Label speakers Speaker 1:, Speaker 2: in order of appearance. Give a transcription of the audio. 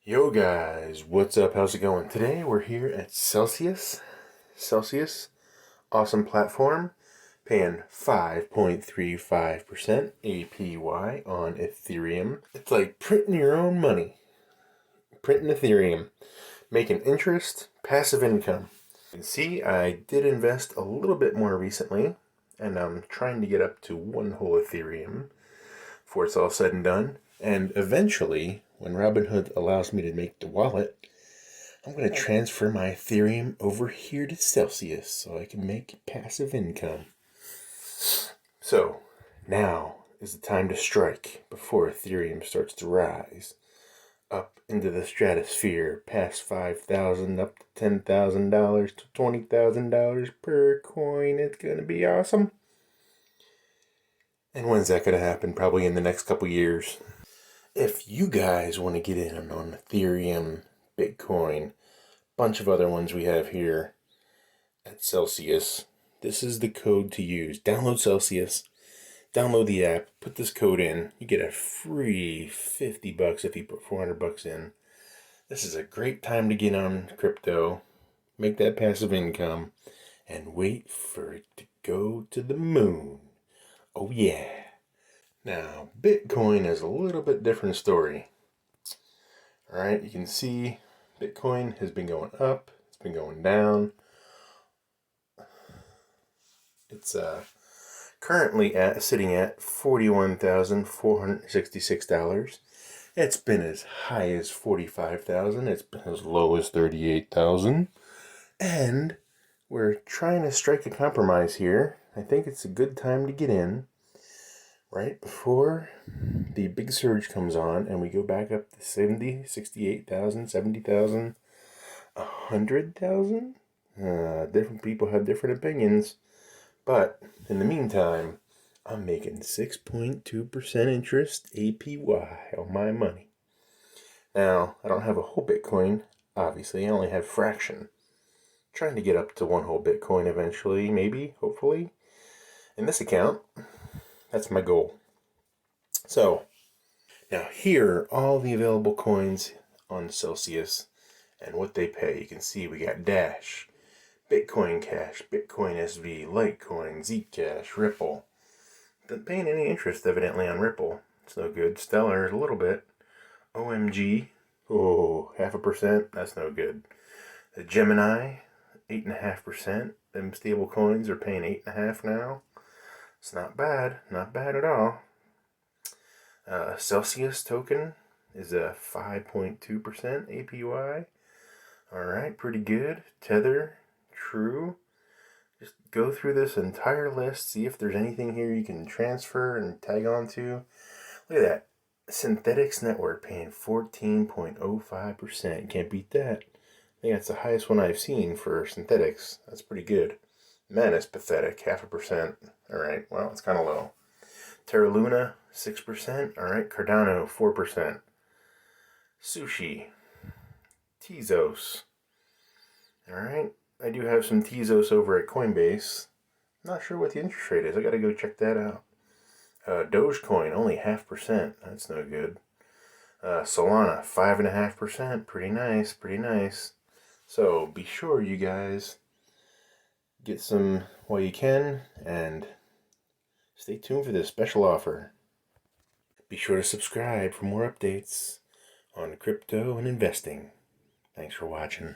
Speaker 1: Yo guys, what's up? How's it going? Today we're here at Celsius. Celsius, awesome platform, paying 5.35% APY on Ethereum. It's like printing your own money. Printing Ethereum, making interest, passive income. You can see I did invest a little bit more recently, and I'm trying to get up to one whole Ethereum before it's all said and done. And eventually, when Robinhood allows me to make the wallet, I'm going to transfer my Ethereum over here to Celsius so I can make passive income. So, now is the time to strike before Ethereum starts to rise up into the stratosphere, past $5,000 up to $10,000 to $20,000 per coin. It's going to be awesome. And when's that going to happen? Probably in the next couple years. If you guys want to get in on Ethereum, Bitcoin, bunch of other ones we have here at Celsius, this is the code to use. Download Celsius, download the app, put this code in. You get a free $50 if you put $400 in. This is a great time to get on crypto, make that passive income, and wait for it to go to the moon. Oh yeah. Now, Bitcoin is a little bit different story. All right, you can see Bitcoin has been going up, it's been going down. It's currently sitting at $41,466. It's been as high as $45,000. It's been as low as $38,000. And we're trying to strike a compromise here. I think it's a good time to get in right before the big surge comes on and we go back up to 70, 68,000, 70,000, 100,000. Different people have different opinions. But in the meantime, I'm making 6.2% interest APY on my money. Now, I don't have a whole Bitcoin, obviously. I only have fraction. Trying to get up to one whole Bitcoin eventually, maybe, hopefully. In this account, that's my goal. So, now here are all the available coins on Celsius and what they pay. You can see we got Dash, Bitcoin Cash, Bitcoin SV, Litecoin, Zcash, Ripple. Not paying any interest evidently on Ripple. It's no good. Stellar a little bit. OMG, 0.5%. That's no good. The Gemini, 8.5%. Them stable coins are paying 8.5 now. It's not bad. Not bad at all. Celsius token is a 5.2% APY. Alright, pretty good. Tether, True. Just go through this entire list, see if there's anything here you can transfer and tag on to. Look at that. Synthetics Network paying 14.05%. Can't beat that. I think that's the highest one I've seen for synthetics. That's pretty good. Man, it's pathetic. 0.5%. Alright, well, it's kind of low. Terra Luna, 6%. Alright, Cardano, 4%. Sushi. Tezos. Alright, I do have some Tezos over at Coinbase. Not sure what the interest rate is. I gotta go check that out. Dogecoin, only 0.5%. That's no good. Solana, 5.5%. Pretty nice, pretty nice. So be sure you guys get some while you can and stay tuned for this special offer. Be sure to subscribe for more updates on crypto and investing. Thanks for watching.